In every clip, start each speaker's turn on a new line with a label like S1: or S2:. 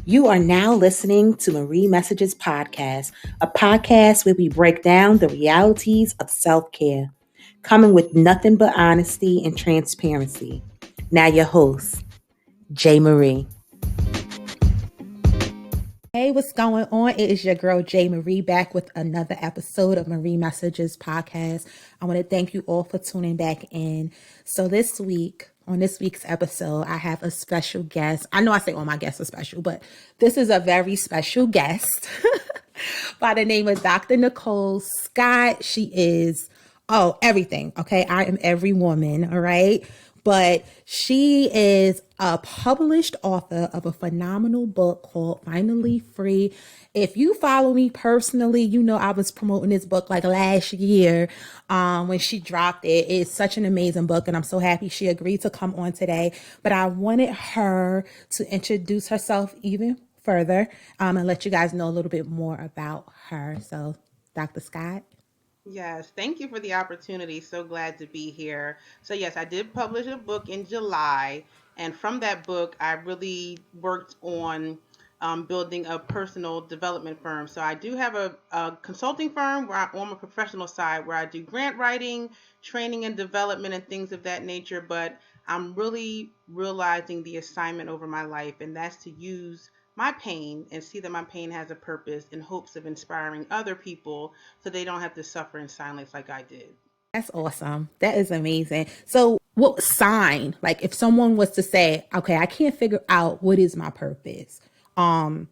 S1: You are now listening to Marie Messages Podcast, a podcast where we break down the realities of self care, coming with nothing but honesty and transparency. Now, your host, J. Marie. Hey, what's going on? It is your girl, J. Marie, back with another episode of Marie Messages Podcast. I want to thank you all for tuning back in. So this week, on this week's episode, I have a special guest. I know I say all my guests are special, but this is a very special guest by the name of Dr. Nicole Scott. She is, everything. Okay. I am every woman. All right. But she is a published author of a phenomenal book called Finally Free. If you follow me personally, you know I was promoting this book like last year when she dropped it. It's such an amazing book, and I'm so happy she agreed to come on today. But I wanted her to introduce herself even further and let you guys know a little bit more about her. So, Dr. Scott.
S2: Yes, thank you for the opportunity. So glad to be here. So, yes, I did publish a book in July, and from that book, I really worked on building a personal development firm. So, I do have a consulting firm where on my professional side where I do grant writing, training and development, and things of that nature. But I'm really realizing the assignment over my life, and that's to use my pain and see that my pain has a purpose in hopes of inspiring other people so they don't have to suffer in silence like I did.
S1: That's awesome. That is amazing. So, what sign, like if someone was to say, okay, I can't figure out what is my purpose, um,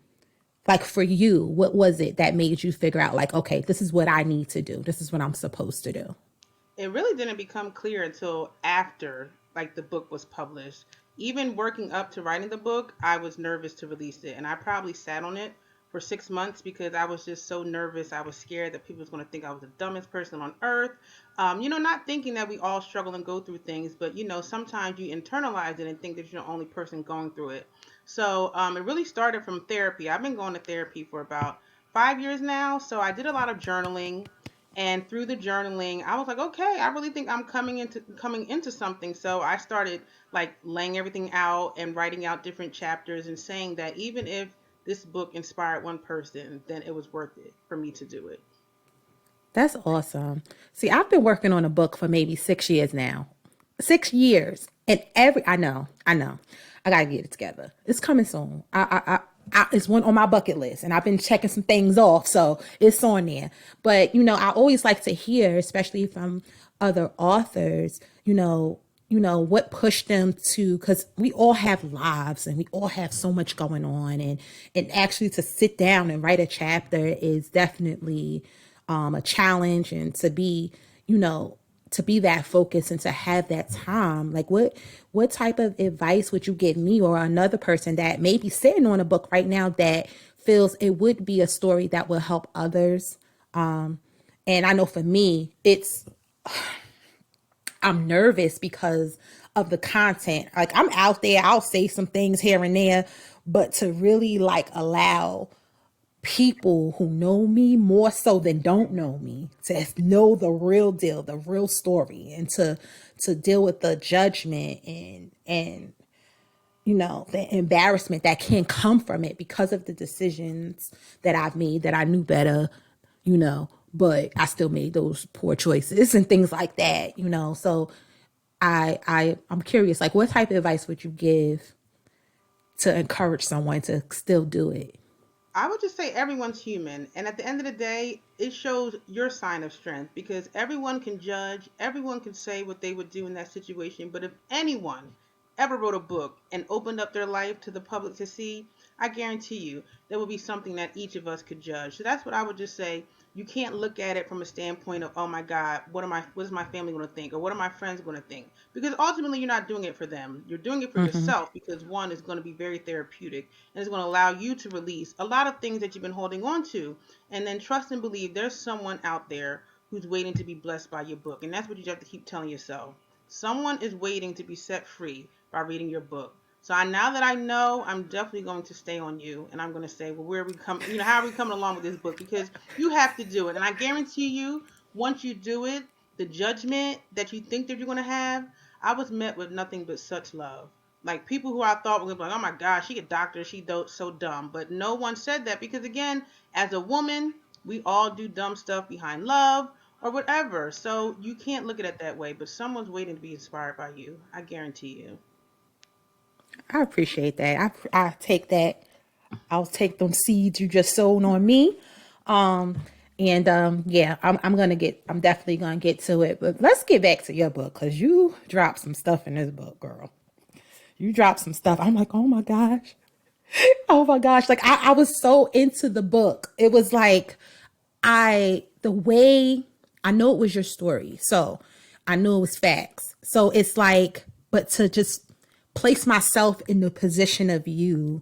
S1: like for you, what was it that made you figure out, like, okay, this is what I need to do, this is what I'm supposed to do?
S2: It really didn't become clear until after like the book was published. Even working up to writing the book, I was nervous to release it, and I probably sat on it for 6 months because I was just so nervous. I was scared that people was going to think I was the dumbest person on earth. Not thinking that we all struggle and go through things, but sometimes you internalize it and think that you're the only person going through it. So it really started from therapy. I've been going to therapy for about 5 years now. So I did a lot of journaling, and through the journaling I was like, okay, I really think I'm coming into something. So I started like laying everything out and writing out different chapters and saying that even if this book inspired one person, then it was worth it for me to do it.
S1: That's awesome. See, I've been working on a book for maybe 6 years now. 6 years. And I know. I gotta get it together. It's coming soon. It's one on my bucket list, and I've been checking some things off, so it's on there. But I always like to hear, especially from other authors, what pushed them to, because we all have lives and we all have so much going on, and actually to sit down and write a chapter is definitely a challenge, and to be that focused and to have that time. Like what type of advice would you give me or another person that may be sitting on a book right now that feels it would be a story that will help others? And I know for me, I'm nervous because of the content. Like I'm out there, I'll say some things here and there, but to really like allow people who know me more so than don't know me to know the real deal, the real story, and to deal with the judgment and the embarrassment that can come from it because of the decisions that I've made that I knew better, but I still made those poor choices and things like that. So I'm curious, like what type of advice would you give to encourage someone to still do it?
S2: I would just say everyone's human. And at the end of the day, it shows your sign of strength because everyone can judge, everyone can say what they would do in that situation. But if anyone ever wrote a book and opened up their life to the public to see, I guarantee you there will be something that each of us could judge. So that's what I would just say. You can't look at it from a standpoint of, oh my God, what is my family going to think? Or what are my friends going to think? Because ultimately you're not doing it for them. You're doing it for
S1: Mm-hmm.
S2: yourself because one is going to be very therapeutic and it's going to allow you to release a lot of things that you've been holding on to. And then trust and believe there's someone out there who's waiting to be blessed by your book. And that's what you have to keep telling yourself. Someone is waiting to be set free by reading your book. So now that I know, I'm definitely going to stay on you, and I'm going to say, well, where are we coming? How are we coming along with this book? Because you have to do it, and I guarantee you, once you do it, the judgment that you think that you're going to have, I was met with nothing but such love. Like people who I thought were like, oh my gosh, she a doctor, so dumb. But no one said that because again, as a woman, we all do dumb stuff behind love or whatever. So you can't look at it that way. But someone's waiting to be inspired by you. I guarantee you.
S1: I appreciate that. I take that. I'll take them seeds you just sown on me. Um, and yeah, I'm definitely gonna get to it. But let's get back to your book because you dropped some stuff in this book, girl. You dropped some stuff. I'm like, oh my gosh. Oh my gosh. Like I was so into the book. It was like the way I know it was your story. So I knew it was facts. So it's like, but to just place myself in the position of you,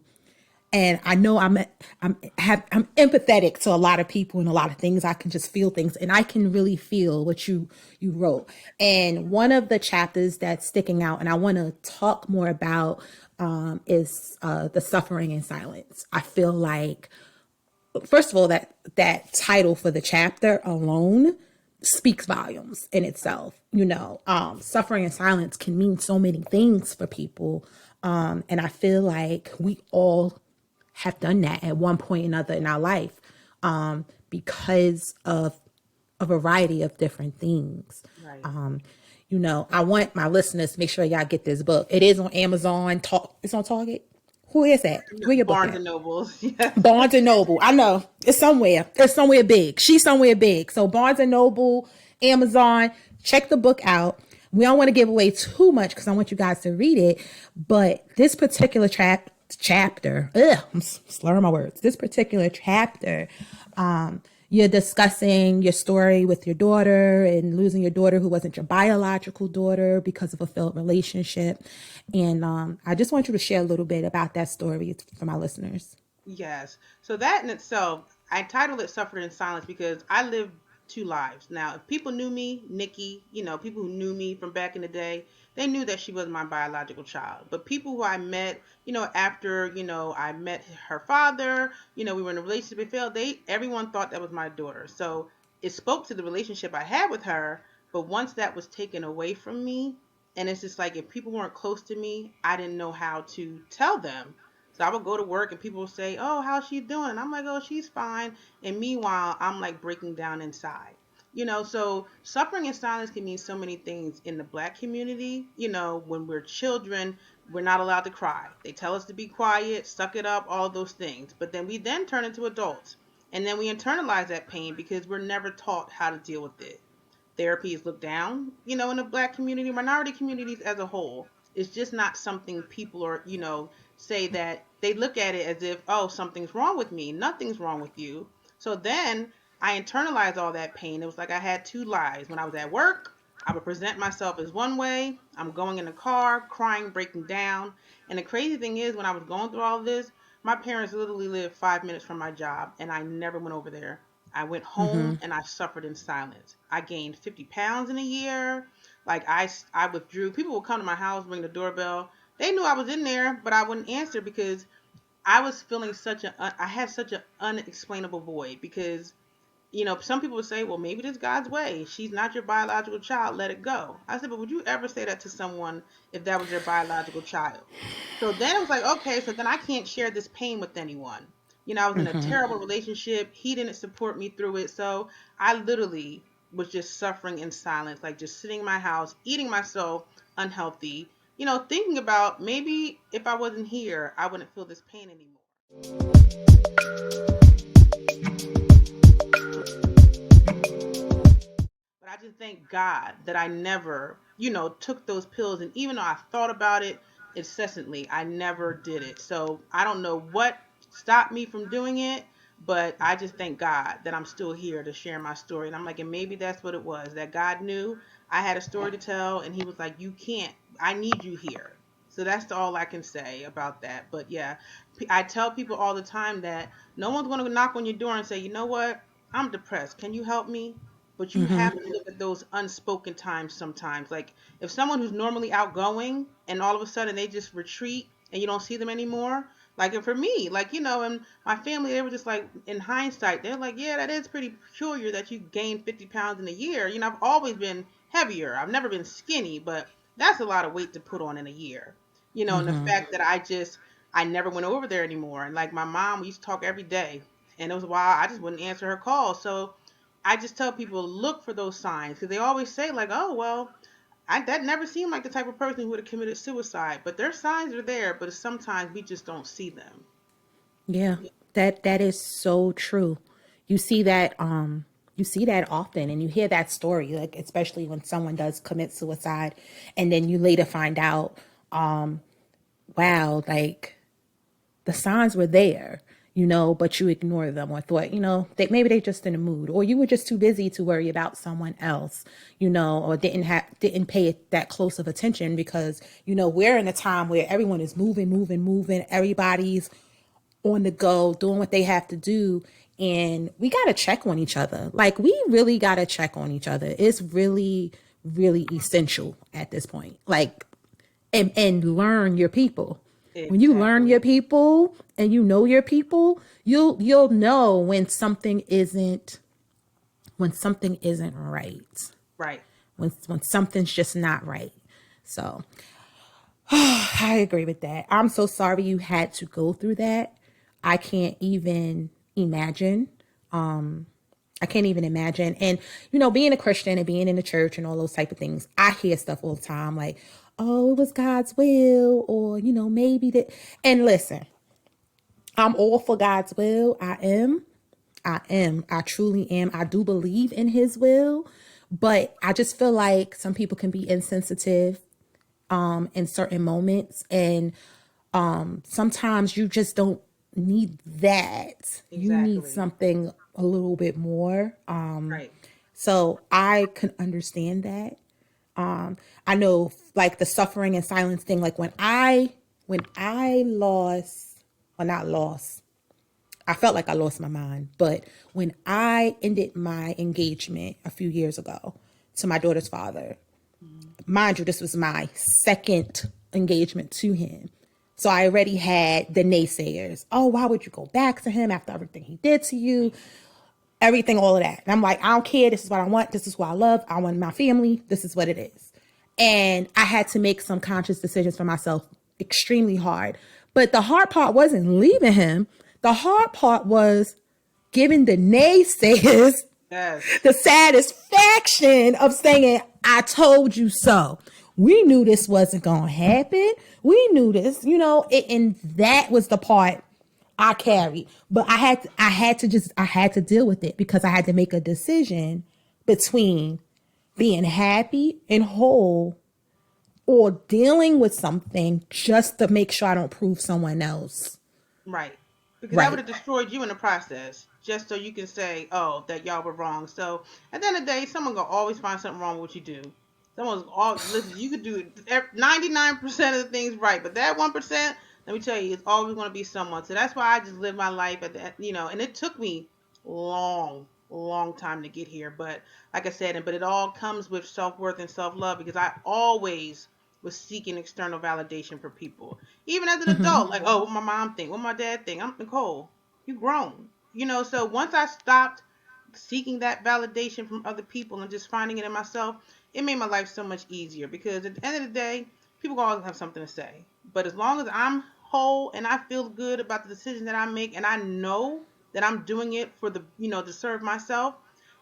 S1: and I know I'm empathetic to a lot of people and a lot of things. I can just feel things, and I can really feel what you wrote. And one of the chapters that's sticking out, and I want to talk more about, is the suffering in silence. I feel like, first of all, that title for the chapter alone speaks volumes in itself. Suffering in silence can mean so many things for people, and I feel like we all have done that at one point or another in our life, because of a variety of different things.
S2: Right.
S1: I want my listeners to make sure y'all get this book. It is on Amazon. It's on Target. Who is that? Where your book
S2: Barnes
S1: at?
S2: and Nobles. Yes.
S1: Barnes and Noble. I know it's somewhere. It's somewhere big. She's somewhere big. So Barnes and Noble, Amazon. Check the book out. We don't want to give away too much because I want you guys to read it. But this particular chapter, I'm slurring my words. This particular chapter, you're discussing your story with your daughter and losing your daughter who wasn't your biological daughter because of a failed relationship. And I just want you to share a little bit about that story for my listeners.
S2: Yes. So that in itself, I titled it Suffered in Silence because I lived two lives. Now, if people knew me, Nikki, people who knew me from back in the day, they knew that she was my biological child. But people who I met, after, I met her father, we were in a relationship, it failed, everyone thought that was my daughter. So it spoke to the relationship I had with her. But once that was taken away from me, and it's just like if people weren't close to me, I didn't know how to tell them. So I would go to work and people would say, "Oh, how's she doing?" And I'm like, "Oh, she's fine." And meanwhile, I'm like breaking down inside. So suffering in silence can mean so many things in the black community. When we're children, we're not allowed to cry. They tell us to be quiet, suck it up, all those things. But then we then turn into adults. And then we internalize that pain because we're never taught how to deal with it. Therapy is looked down, in the black community, minority communities as a whole. It's just not something people are, say that they look at it as if, oh, something's wrong with me. Nothing's wrong with you. So then I internalized all that pain. It was like I had two lives. When I was at work, I would present myself as one way. I'm going in the car, crying, breaking down. And the crazy thing is, when I was going through all of this, my parents literally lived 5 minutes from my job, and I never went over there. I went home and I suffered in silence. I gained 50 pounds in a year. Like I withdrew. People would come to my house, ring the doorbell. They knew I was in there, but I wouldn't answer because I was feeling I had such an unexplainable void because some people would say, well, maybe this God's way. She's not your biological child. Let it go. I said, but would you ever say that to someone if that was their biological child? So then it was like, okay, so then I can't share this pain with anyone. I was in a terrible relationship. He didn't support me through it. So I literally was just suffering in silence, like just sitting in my house, eating myself unhealthy, thinking about maybe if I wasn't here, I wouldn't feel this pain anymore. But I just thank God that I never, took those pills. And even though I thought about it incessantly, I never did it. So I don't know what stopped me from doing it, but I just thank God that I'm still here to share my story. And I'm like, and maybe that's what it was, that God knew I had a story to tell. And He was like, you can't, I need you here. So that's all I can say about that. But yeah, I tell people all the time that no one's going to knock on your door and say, you know what? I'm depressed. Can you help me? But you have to look at those unspoken times sometimes. Like if someone who's normally outgoing and all of a sudden they just retreat and you don't see them anymore. Like and for me, like and my family, they were just like in hindsight, they're like, yeah, that is pretty peculiar that you gained 50 pounds in a year. I've always been heavier. I've never been skinny, but that's a lot of weight to put on in a year. And the fact that I never went over there anymore. And like my mom, we used to talk every day, and it was a while I just wouldn't answer her calls. So I just tell people look for those signs because they always say like, oh well, that never seemed like the type of person who would have committed suicide. But their signs are there, but sometimes we just don't see them.
S1: Yeah, that is so true. You see that you see that often, and you hear that story, like especially when someone does commit suicide and then you later find out wow, like the signs were there, but you ignored them or thought, that maybe they just in a mood, or you were just too busy to worry about someone else, or didn't pay it that close of attention because, we're in a time where everyone is moving. Everybody's on the go, doing what they have to do. And we got to check on each other. Like, we really got to check on each other. It's really, really essential at this point. Like, and learn your people. When you learn
S2: Exactly.
S1: your people and you know your people, you'll know when something isn't right.
S2: Right.
S1: When something's just not right. So I agree with that. I'm so sorry you had to go through that. I can't even imagine. I can't even imagine. And, being a Christian and being in the church and all those type of things, I hear stuff all the time like, oh, it was God's will, or, maybe that. And listen, I'm all for God's will. I am. I am. I truly am. I do believe in his will. But I just feel like some people can be insensitive in certain moments. And sometimes you just don't need that. You need
S2: Exactly.
S1: something a little bit more.
S2: Right.
S1: So I can understand that. I know like the suffering and silence thing, like when I lost, well, not lost, I felt like I lost my mind, but when I ended my engagement a few years ago to my daughter's father,
S2: Mhm.
S1: mind you, this was my second engagement to him. So I already had the naysayers. Oh, why would you go back to him after everything he did to you? Everything, all of that. And I'm like, I don't care. This is what I want. This is what I love. I want my family. This is what it is. And I had to make some conscious decisions for myself, extremely hard. But the hard part wasn't leaving him. The hard part was giving the naysayers
S2: Yes.
S1: the satisfaction of saying, I told you so. We knew this wasn't going to happen. We knew this, and that was the part I carried. But I had to deal with it because I had to make a decision between being happy and whole or dealing with something just to make sure I don't prove someone else
S2: Right. Because that would
S1: right.
S2: have destroyed you in the process, just so you can say, oh, that y'all were wrong. So at the end of the day, someone gonna always find something wrong with what you do. Someone's all listen. You could do 99% of the things right, but that 1%, let me tell you, it's always gonna be someone. So that's why I just live my life at the. And it took me long time to get here. But like I said, but it all comes with self worth and self love because I always was seeking external validation for people even as an adult, like, oh, what my mom think, what my dad think. I'm Nicole. You grown. So once I stopped seeking that validation from other people and just finding it in myself, it made my life so much easier because at the end of the day, people always have something to say. But as long as I'm whole and I feel good about the decision that I make and I know that I'm doing it for to serve myself,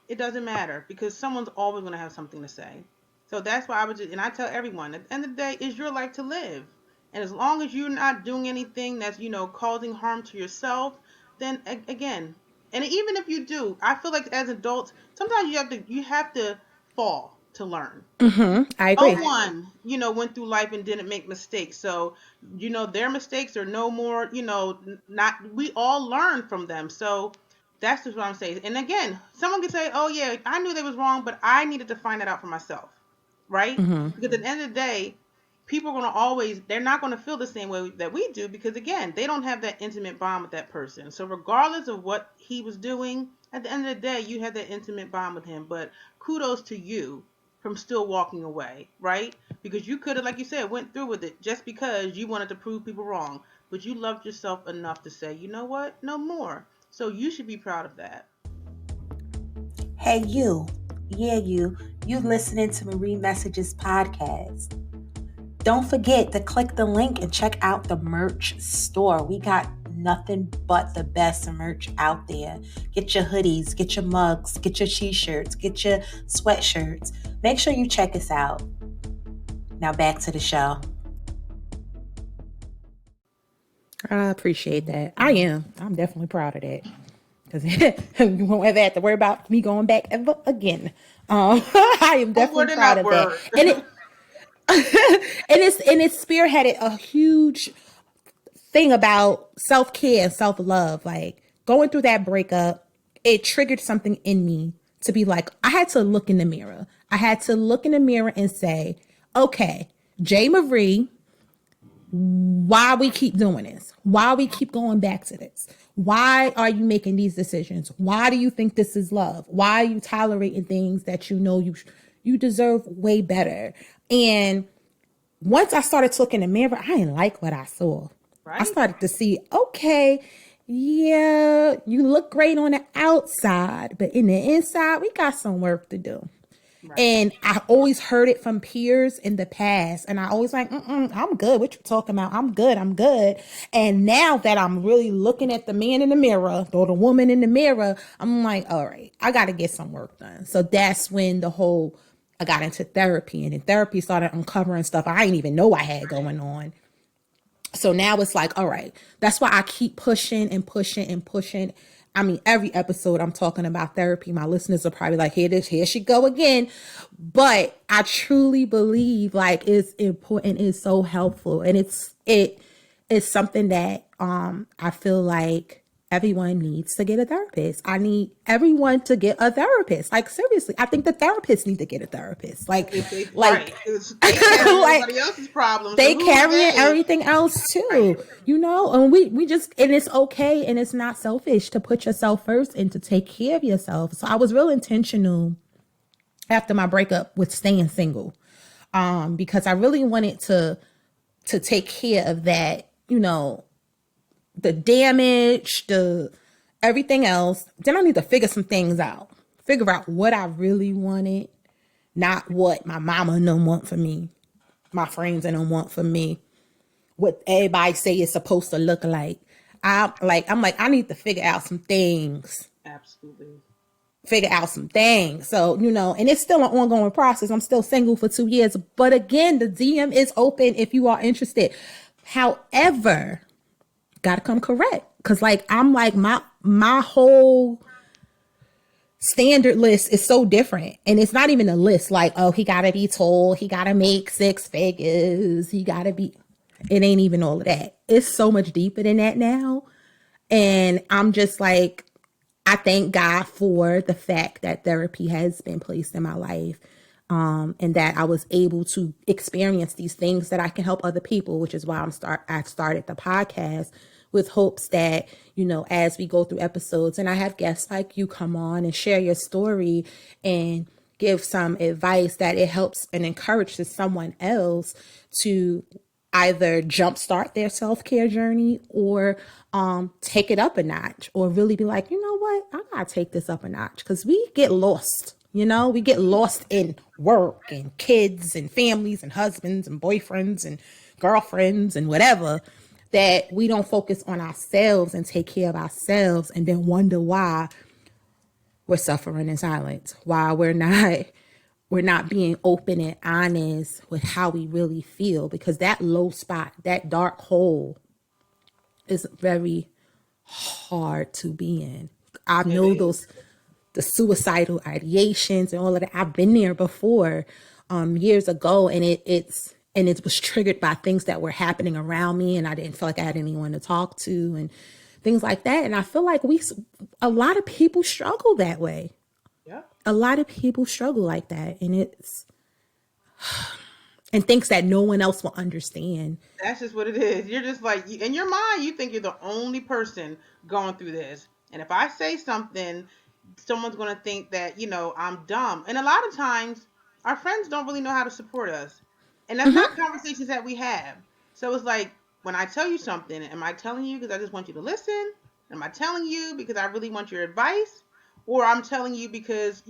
S2: it doesn't matter because someone's always going to have something to say. So that's why and I tell everyone, at the end of the day, it's your life to live. And as long as you're not doing anything that's, causing harm to yourself, then again, and even if you do, I feel like as adults, sometimes you have to fall to learn.
S1: I
S2: No
S1: agree.
S2: one, went through life and didn't make mistakes. So, their mistakes are no more, not we all learn from them. So that's just what I'm saying. And again, someone could say, "Oh yeah, I knew they was wrong, but I needed to find that out for myself." Right? Because at the end of the day, people are going to always they're not going to feel the same way that we do because again, they don't have that intimate bond with that person. So regardless of what he was doing, at the end of the day, you had that intimate bond with him. But kudos to you from still walking away, right? Because you could have, like you said, went through with it just because you wanted to prove people wrong, but you loved yourself enough to say, you know what, no more. So you should be proud of that.
S1: Hey, you. Yeah, you. You listening to Marie Messages podcast. Don't forget to click the link and check out the merch store. We got nothing but the best merch out there. Get your hoodies, get your mugs, get your t-shirts, get your sweatshirts. Make sure you check us out. Now back to the show. I appreciate that. I am. I'm definitely proud of that. Because you won't ever have to worry about me going back ever again. I am definitely proud of that.
S2: Word.
S1: And it and it's spearheaded a huge thing about self-care and self-love. Like going through that breakup, it triggered something in me to be like, I had to look in the mirror. I had to look in the mirror and say, okay, Jay Marie, why we keep doing this? Why we keep going back to this? Why are you making these decisions? Why do you think this is love? Why are you tolerating things that you know you deserve way better? And once I started to look in the mirror, I didn't like what I saw. I
S2: Right?
S1: started to see, okay, yeah, you look great on the outside, but in the inside, we got some work to do.
S2: Right.
S1: And I always heard it from peers in the past. And I always like, I'm good. What you talking about? I'm good. I'm good. And now that I'm really looking at the man in the mirror or the woman in the mirror, I'm like, all right, I got to get some work done. So that's when I got into therapy, and in therapy started uncovering stuff I didn't even know I had going on. So now it's like, all right, that's why I keep pushing and pushing and pushing. I mean, every episode I'm talking about therapy, my listeners are probably like, here she go again. But I truly believe like it's important, it's so helpful. And it's something that I feel like everyone needs to get a therapist. I need everyone to get a therapist. Like seriously, I think the therapists need to get a therapist.
S2: If they
S1: Like,
S2: right, they carry
S1: like
S2: everybody else's problems. So
S1: they
S2: who are
S1: carrying
S2: they?
S1: everything else
S2: Right.
S1: too, and we just, and it's okay, and it's not selfish to put yourself first and to take care of yourself. So I was real intentional after my breakup with staying single, because I really wanted to take care of that, the damage, the everything else. Then I need to figure out what I really wanted, not what my mama and them want for me, my friends and them want for me, what everybody say is supposed to look like. I'm like, I need to figure out some things.
S2: Absolutely.
S1: So, and it's still an ongoing process. I'm still single for 2 years. But again, the DM is open if you are interested. However, gotta come correct. Cause like I'm like my whole standard list is so different. And it's not even a list like, oh, he gotta be tall, he gotta make 6 figures, he gotta be, it ain't even all of that. It's so much deeper than that now. And I'm just like, I thank God for the fact that therapy has been placed in my life. And that I was able to experience these things that I can help other people, which is why I started the podcast with hopes that, as we go through episodes and I have guests like you come on and share your story and give some advice, that it helps and encourages someone else to either jumpstart their self-care journey or take it up a notch, or really be like, you know what, I gotta take this up a notch, because we get lost. We get lost in work and kids and families and husbands and boyfriends and girlfriends and whatever, that we don't focus on ourselves and take care of ourselves, and then wonder why we're suffering in silence, why we're not being open and honest with how we really feel, because that low spot, that dark hole, is very hard to be in. I
S2: It
S1: know
S2: is.
S1: the suicidal ideations and all of that. I've been there before, years ago, and it was triggered by things that were happening around me, and I didn't feel like I had anyone to talk to and things like that. And I feel like a lot of people struggle that way.
S2: Yep.
S1: A lot of people struggle like that, and thinks that no one else will understand.
S2: That's just what it is. You're just like, in your mind, you think you're the only person going through this. And if I say something, someone's going to think that, I'm dumb. And a lot of times, our friends don't really know how to support us. And that's not conversations that we have. So it's like, when I tell you something, am I telling you because I just want you to listen? Am I telling you because I really want your advice? Or I'm telling you because,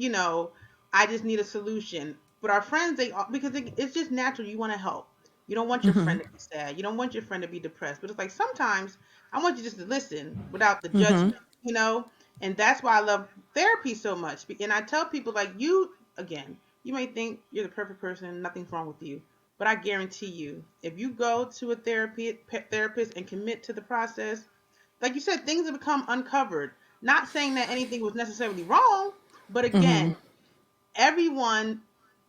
S2: I just need a solution. But our friends, because it's just natural. You want to help. You don't want your
S1: Mm-hmm.
S2: friend to be sad. You don't want your friend to be depressed. But it's like sometimes I want you just to listen without the
S1: Mm-hmm.
S2: judgment, you know? And that's why I love therapy so much. And I tell people, like, you, again, you may think you're the perfect person, nothing's wrong with you. But I guarantee you, if you go to a therapist and commit to the process, like you said, things have become uncovered. Not saying that anything was necessarily wrong, but
S1: Mm-hmm.
S2: again, everyone,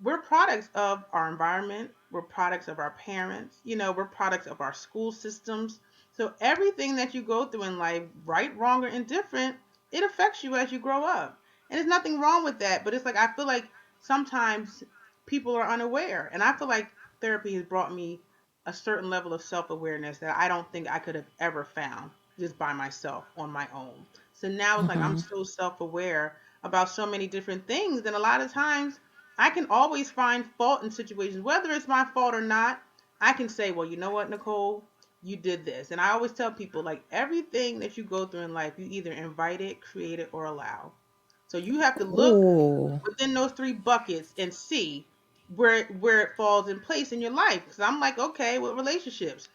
S2: we're products of our environment, we're products of our parents, we're products of our school systems. So everything that you go through in life, right, wrong, or indifferent, it affects you as you grow up. And there's nothing wrong with that, but it's like I feel like sometimes people are unaware, and I feel like therapy has brought me a certain level of self-awareness that I don't think I could have ever found just by myself on my own. So now it's like I'm
S1: Mm-hmm.
S2: so self-aware about so many different things. And a lot of times I can always find fault in situations, whether it's my fault or not. I can say, well, you know what, Nicole, you did this. And I always tell people, like, everything that you go through in life, you either invite it, create it, or allow. So you have to look
S1: Ooh.
S2: within those three buckets and see where it falls in place in your life. Because I'm like, okay, with relationships,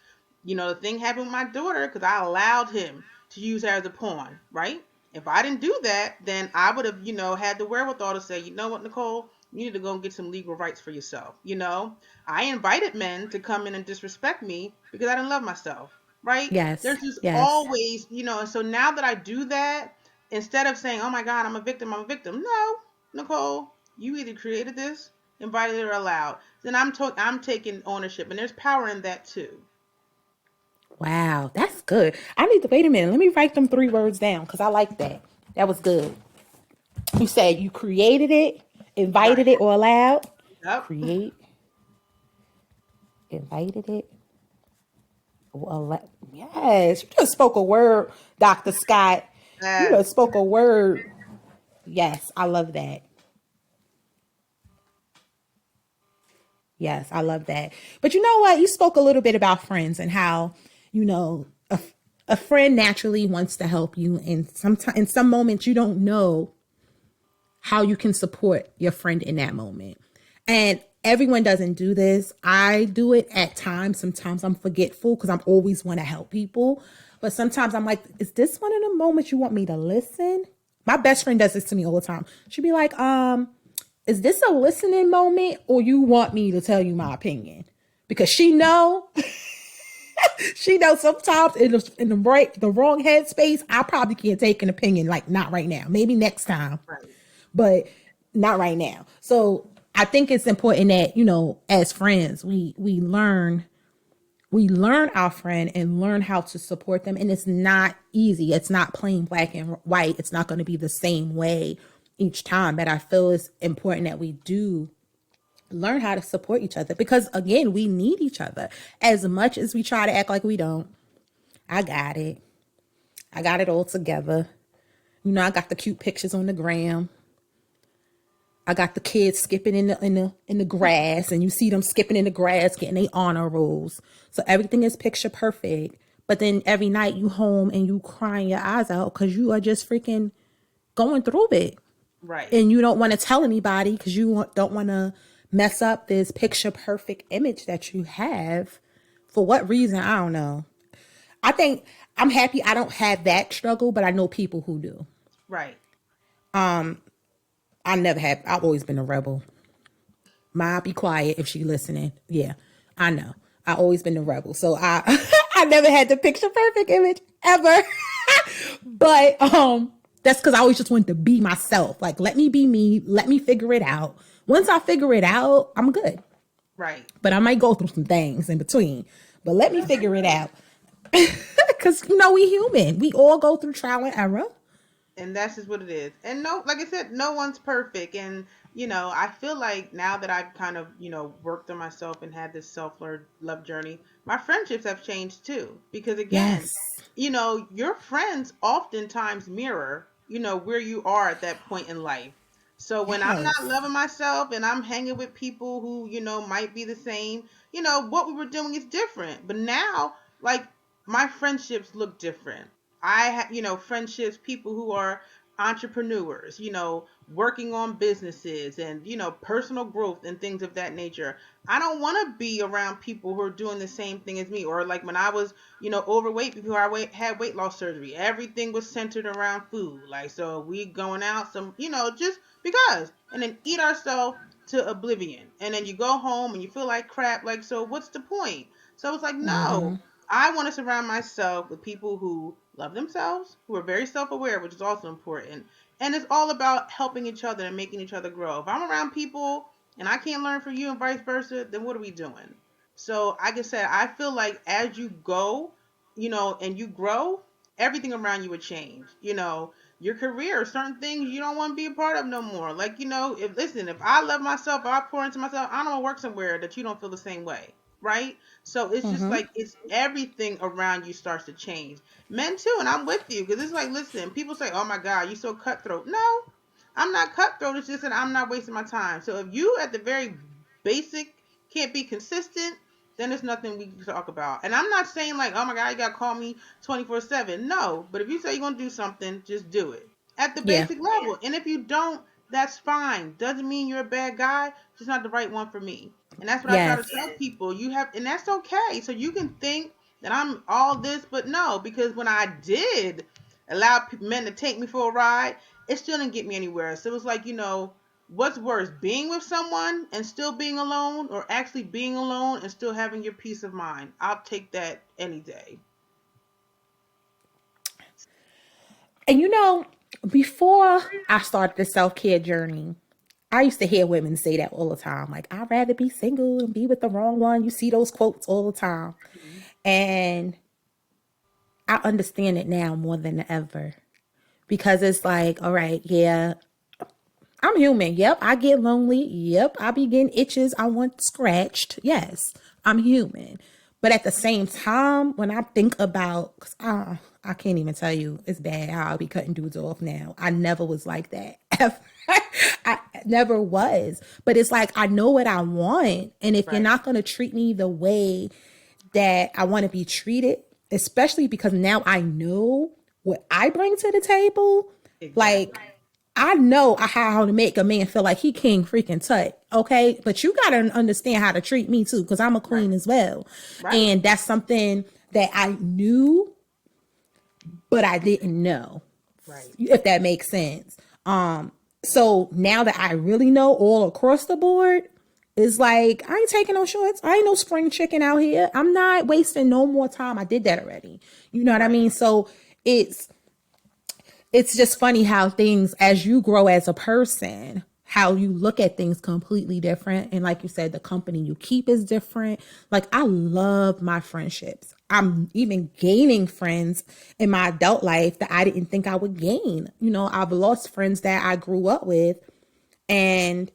S2: the thing happened with my daughter because I allowed him to use her as a pawn, right? If I didn't do that, then I would have, had the wherewithal to say, you know what, Nicole, you need to go and get some legal rights for yourself. I invited men to come in and disrespect me because I didn't love myself, right?
S1: Yes.
S2: There's just
S1: Yes.
S2: always, and so now that I do that, instead of saying, oh my God, I'm a victim. No, Nicole, you either created this, invited it, or allowed. Then I'm taking ownership, and there's power in that too.
S1: Wow, that's good. I need to wait a minute. Let me write them 3 words down because I like that. That was good. You said you created it, invited
S2: Right.
S1: it, or allowed.
S2: Yep.
S1: Create, invited it, or allowed. Yes, you just spoke a word, Dr. Scott. You
S2: Yes.
S1: just spoke a word. Yes, I love that. Yes, I love that. But you know what? You spoke a little bit about friends and how, you know, a friend naturally wants to help you. And sometimes in some moments you don't know how you can support your friend in that moment. And everyone doesn't do this. I do it at times. Sometimes I'm forgetful because I'm always want to help people. But sometimes I'm like, is this one of the moments you want me to listen? My best friend does this to me all the time. She'd be like, is this a listening moment or you want me to tell you my opinion? Because she knows sometimes in the wrong headspace, I probably can't take an opinion, like not right now, maybe next time,
S2: Right.
S1: but not right now. So I think it's important that, as friends, we learn our friend and learn how to support them. And it's not easy. It's not plain black and white. It's not going to be the same way each time. But I feel it's important that we do learn how to support each other because, again, we need each other as much as we try to act like we don't. I got it. I got it all together. I got the cute pictures on the gram. I got the kids skipping in the grass, and you see them skipping in the grass, getting their honor rolls. So everything is picture perfect. But then every night you home and you crying your eyes out because you are just freaking going through it,
S2: Right.
S1: and you don't want to tell anybody because you don't want to mess up this picture perfect image that you have. For what reason? I don't know. I think I'm happy I don't have that struggle, but I know people who do.
S2: Right.
S1: I never have. I've always been a rebel. Ma, be quiet if she listening. Yeah, I know. I always been a rebel, so I I never had the picture perfect image ever. But that's because I always just wanted to be myself. Like, let me be me. Let me figure it out. Once I figure it out, I'm good.
S2: Right.
S1: But I might go through some things in between. But let
S2: And
S1: me
S2: that's
S1: figure it
S2: okay.
S1: out. Because we human. We all go through trial and error.
S2: And that's just what it is. And no, like I said, no one's perfect. And I feel like now that I've kind of worked on myself and had this self love journey, my friendships have changed too. Because again,
S1: Yes.
S2: your friends oftentimes mirror where you are at that point in life. So when I'm not
S1: Yes.
S2: loving myself and I'm hanging with people who might be the same, what we were doing is different. But now, like, my friendships look different. I have, friendships, people who are entrepreneurs, working on businesses and, personal growth and things of that nature. I don't want to be around people who are doing the same thing as me. Or like when I was, overweight before had weight loss surgery, everything was centered around food. Like, so we going out some, just because, and then eat ourselves to oblivion. And then you go home and you feel like crap. Like, so what's the point? So it's like, no, I want to surround myself with people who love themselves, who are very self aware, which is also important. And it's all about helping each other and making each other grow. If I'm around people and I can't learn from you and vice versa, then what are we doing? So, like I said, I feel like as you go, and you grow, everything around you would change. Your career, certain things you don't want to be a part of no more. Like, if I love myself, if I pour into myself, I don't want to work somewhere that you don't feel the same way. Right? So it's just
S1: Mm-hmm.
S2: like it's everything around you starts to change. Men too, and I'm with you because it's like, listen, people say, "Oh my God, you so cutthroat." No, I'm not cutthroat. It's just that I'm not wasting my time. So if you, at the very basic, can't be consistent, then there's nothing we can talk about. And I'm not saying like, "Oh my God, you gotta call me 24/7." No, but if you say you're gonna do something, just do it at the
S1: Yeah.
S2: basic level. And if you don't, that's fine. Doesn't mean you're a bad guy. Just not the right one for me. And that's what I try to
S1: Yes.
S2: tell people. And that's okay. So you can think that I'm all this, but no, because when I did allow men to take me for a ride, it still didn't get me anywhere. So it was like, what's worse, being with someone and still being alone, or actually being alone and still having your peace of mind? I'll take that any day.
S1: And before I started the self care journey, I used to hear women say that all the time. Like, I'd rather be single and be with the wrong one. You see those quotes all the time.
S2: Mhm.
S1: And I understand it now more than ever because it's like, all right, yeah, I'm human. Yep, I get lonely. Yep, I be getting itches I want scratched. Yes, I'm human. But at the same time, when I think about, cause I can't even tell you, it's bad how I be cutting dudes off now. I never was like that. Ever. I never was. But it's like, I know what I want. And if you're
S2: Right.
S1: not going to treat me the way that I want to be treated, especially because now I know what I bring to the table, like,
S2: Exactly.
S1: I know how to make a man feel like he king freaking tut. Okay. But you got to understand how to treat me too, because I'm a
S2: Right.
S1: queen as well.
S2: Right.
S1: And that's something that I knew, but I didn't know,
S2: Right.
S1: if that makes sense. So now that I really know all across the board, it's like, I ain't taking no shorts. I ain't no spring chicken out here. I'm not wasting no more time. I did that already. You know what I
S2: Right.
S1: mean? So it's it's just funny how things, as you grow as a person, how you look at things completely different. And like you said, the company you keep is different. Like, I love my friendships. I'm even gaining friends in my adult life that I didn't think I would gain. I've lost friends that I grew up with, and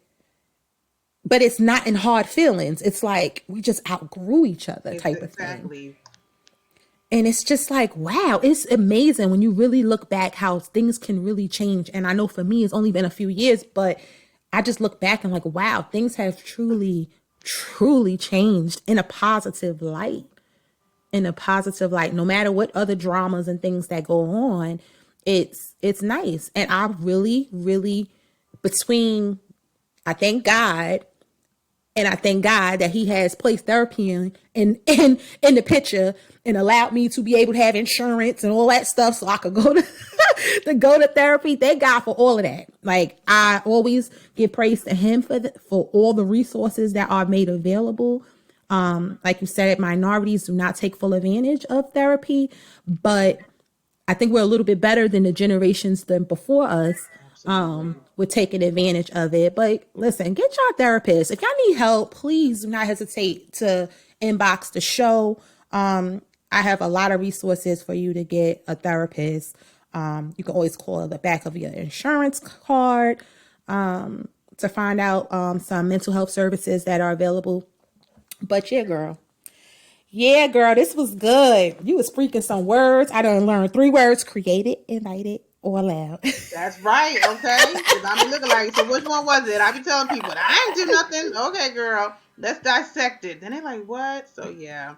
S1: but it's not in hard feelings. It's like we just outgrew each other type of thing.
S2: Exactly.
S1: And it's just like, wow, it's amazing when you really look back how things can really change. And I know for me, it's only been a few years, but I just look back and like, wow, things have truly, truly changed in a positive light. In a positive light, no matter what other dramas and things that go on, it's nice. And I really, really, between, I thank God, and I thank God that He has placed therapy in the picture and allowed me to be able to have insurance and all that stuff, so I could go to to go to therapy. Thank God for all of that. Like, I always give praise to Him for all the resources that are made available. Like you said, minorities do not take full advantage of therapy, but I think we're a little bit better than the generations than before us,
S2: Absolutely.
S1: with taking advantage of it. But listen, get your therapist. If y'all need help, please do not hesitate to inbox the show. I have a lot of resources for you to get a therapist. You can always call the back of your insurance card to find out some mental health services that are available. But yeah, girl. Yeah, girl, this was good. You was freaking some words. I done learned 3 words: created, invited, or allowed.
S2: That's right, okay? Because I be looking like, so which one was it? I be telling people, I ain't do nothing. Okay, girl, let's dissect it. Then they like, what? So, yeah,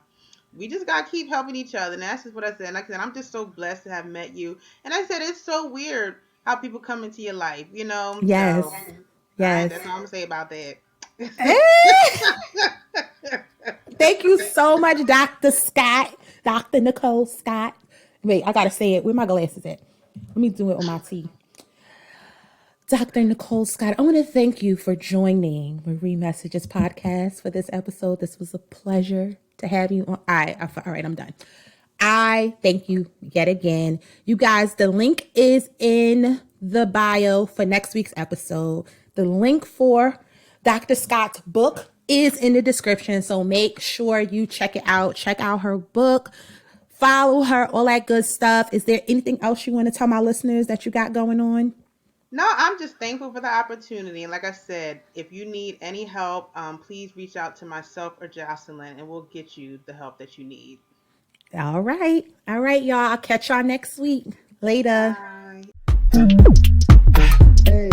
S2: we just got to keep helping each other. And that's just what I said. Like I said, I'm just so blessed to have met you. And I said, it's so weird. how people come into your life, you know?
S1: Yes.
S2: So
S1: Yes.
S2: that's all I'm gonna say about that.
S1: Eh, thank you so much, Dr. Scott. Dr. Nicole Scott. Wait, I gotta say it. Where my glasses at? Let me do it on my T. Dr. Nicole Scott, I want to thank you for joining Marie Messages podcast for this episode. This was a pleasure to have you on. All right, I'm done. I thank you yet again. You guys, the link is in the bio for next week's episode. The link for Dr. Scott's book is in the description. So make sure you check it out. Check out her book. Follow her, all that good stuff. Is there anything else you want to tell my listeners that you got going on?
S2: No, I'm just thankful for the opportunity. And like I said, if you need any help, please reach out to myself or Jocelyn, and we'll get you the help that you need.
S1: All right. All right, y'all. I'll catch y'all next week. Later.
S2: Bye.
S3: Hey.